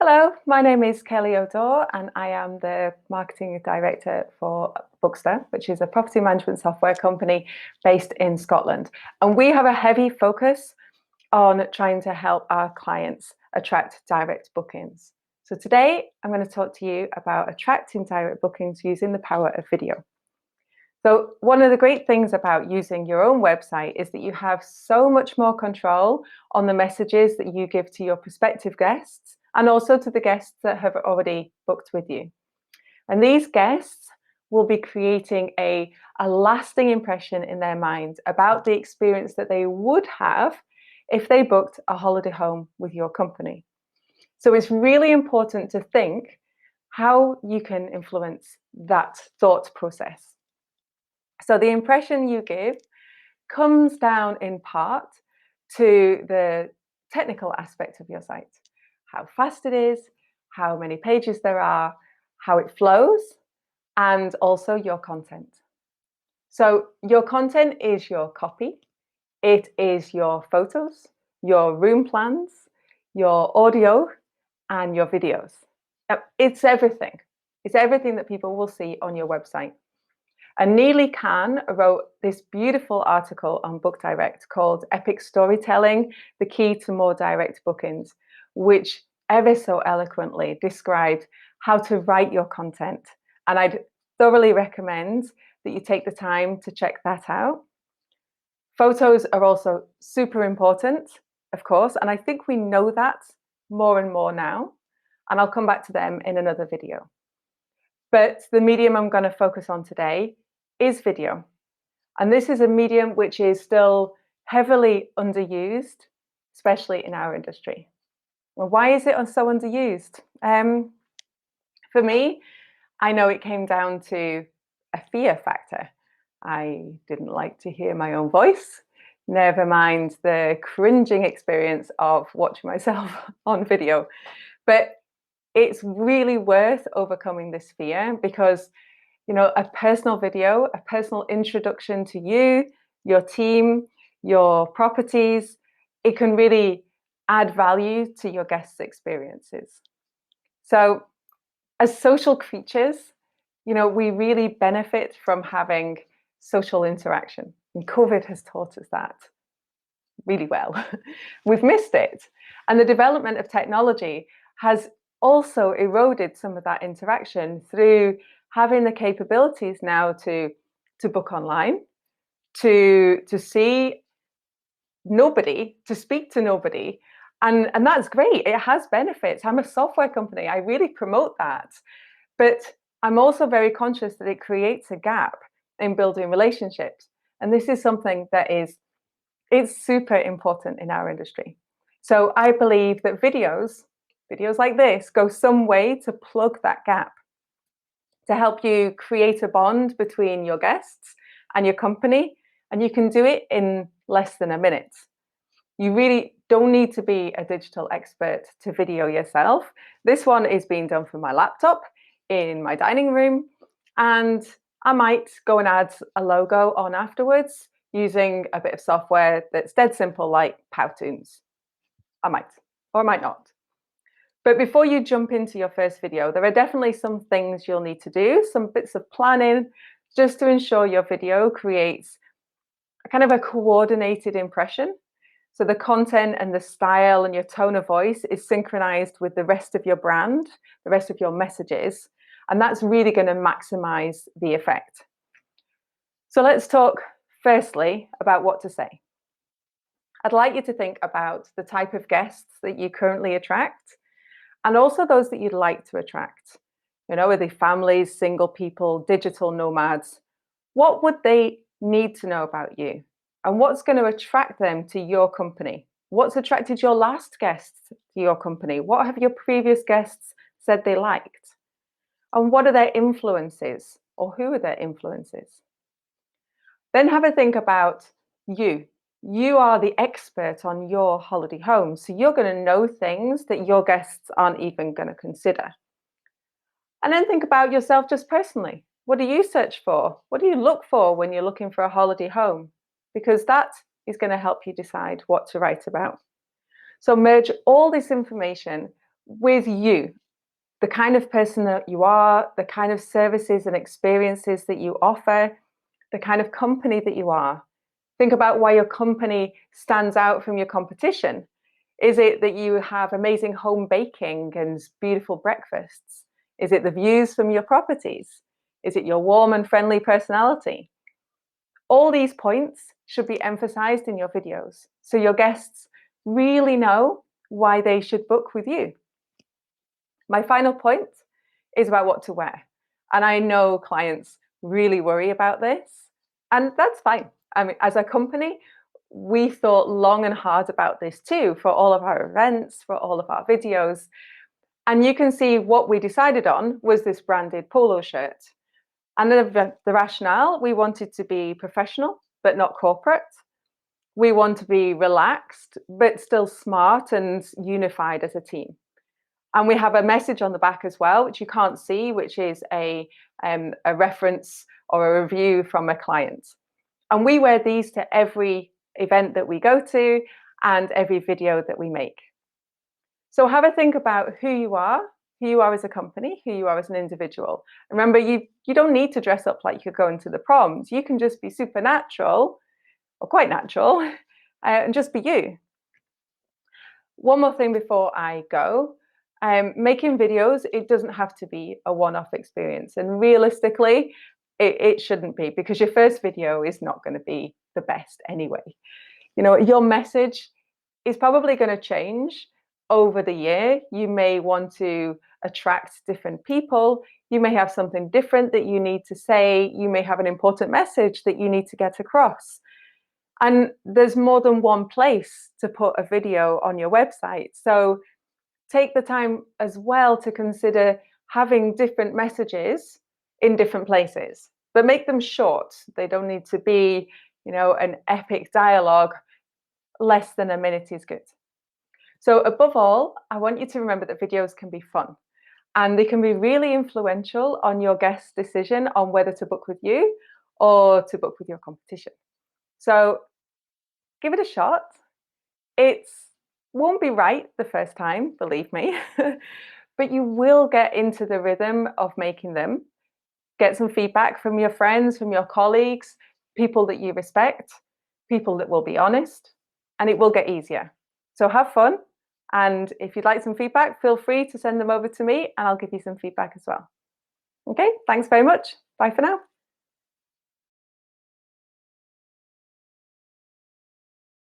Hello, my name is Kelly O'Dore and I am the Marketing Director for Bookster, which is a property management software company based in Scotland. And we have a heavy focus on trying to help our clients attract direct bookings. So today I'm going to talk to you about attracting direct bookings using the power of video. So one of the great things about using your own website is that you have so much more control on the messages that you give to your prospective guests and also to the guests that have already booked with you. And these guests will be creating a lasting impression in their minds about the experience that they would have if they booked a holiday home with your company. So it's really important to think how you can influence that thought process. So the impression you give comes down in part to the technical aspect of your site, how fast it is, how many pages there are, how it flows, and also your content. So your content is your copy, it is your photos, your room plans, your audio, and your videos. It's everything. It's everything that people will see on your website. And Neely Khan wrote this beautiful article on Book Direct called Epic Storytelling, the Key to More Direct Bookings, which ever so eloquently described how to write your content. And I'd thoroughly recommend that you take the time to check that out. Photos are also super important, of course, and I think we know that more and more now. And I'll come back to them in another video. But the medium I'm going to focus on today is video. And this is a medium which is still heavily underused, especially in our industry. Well, why is it so underused? For me, I know it came down to a fear factor. I didn't like to hear my own voice, never mind the cringing experience of watching myself on video. But it's really worth overcoming this fear because a personal video, a personal introduction to you, your team, your properties, it can really add value to your guests' experiences. So as social creatures, we really benefit from having social interaction. And COVID has taught us that really well. We've missed it. And the development of technology has also eroded some of that interaction through having the capabilities now to book online, to see nobody, to speak to nobody. And that's great. It has benefits. I'm a software company. I really promote that. But I'm also very conscious that it creates a gap in building relationships. And this is something that it's super important in our industry. So I believe that videos like this go some way to plug that gap, to help you create a bond between your guests and your company. And you can do it in less than a minute. You really don't need to be a digital expert to video yourself. This one is being done from my laptop in my dining room. And I might go and add a logo on afterwards using a bit of software that's dead simple, like Powtoons. I might, or I might not. But before you jump into your first video, there are definitely some things you'll need to do, some bits of planning, just to ensure your video creates a kind of a coordinated impression. So the content and the style and your tone of voice is synchronized with the rest of your brand, the rest of your messages, and that's really going to maximize the effect. So let's talk firstly about what to say. I'd like you to think about the type of guests that you currently attract and also those that you'd like to attract. Are they families, single people, digital nomads? What would they need to know about you? And what's going to attract them to your company? What's attracted your last guests to your company? What have your previous guests said they liked? And what are their influences, or who are their influences? Then have a think about you. You are the expert on your holiday home, so you're going to know things that your guests aren't even going to consider. And then think about yourself just personally. What do you search for? What do you look for when you're looking for a holiday home? Because that is going to help you decide what to write about. So merge all this information with you, the kind of person that you are, the kind of services and experiences that you offer, the kind of company that you are. Think about why your company stands out from your competition. Is it that you have amazing home baking and beautiful breakfasts? Is it the views from your properties? Is it your warm and friendly personality? All these points should be emphasized in your videos so your guests really know why they should book with you. My final point is about what to wear. And I know clients really worry about this, and that's fine. I mean, as a company, we thought long and hard about this too for all of our events, for all of our videos. And you can see what we decided on was this branded polo shirt. And the rationale, we wanted to be professional, but not corporate. We want to be relaxed, but still smart and unified as a team. And we have a message on the back as well, which you can't see, which is a reference or a review from a client. And we wear these to every event that we go to and every video that we make. So have a think about who you are as a company, who you are as an individual. Remember, you don't need to dress up like you're going to the proms. You can just be supernatural or quite natural and just be you. One more thing before I go. Making videos, it doesn't have to be a one-off experience. And realistically, it shouldn't be, because your first video is not going to be the best anyway. You know, your message is probably going to change over the year. You may want to attract different people. You may have something different that you need to say. You may have an important message that you need to get across. And there's more than one place to put a video on your website. So take the time as well to consider having different messages in different places, but make them short. They don't need to be, you know, an epic dialogue. Less than a minute is good. So above all, I want you to remember that videos can be fun and they can be really influential on your guest's decision on whether to book with you or to book with your competition. So give it a shot. It won't be right the first time, believe me, but you will get into the rhythm of making them. Get some feedback from your friends, from your colleagues, people that you respect, people that will be honest, and it will get easier. So have fun. And if you'd like some feedback, feel free to send them over to me and I'll give you some feedback as well. Okay, thanks very much. Bye for now.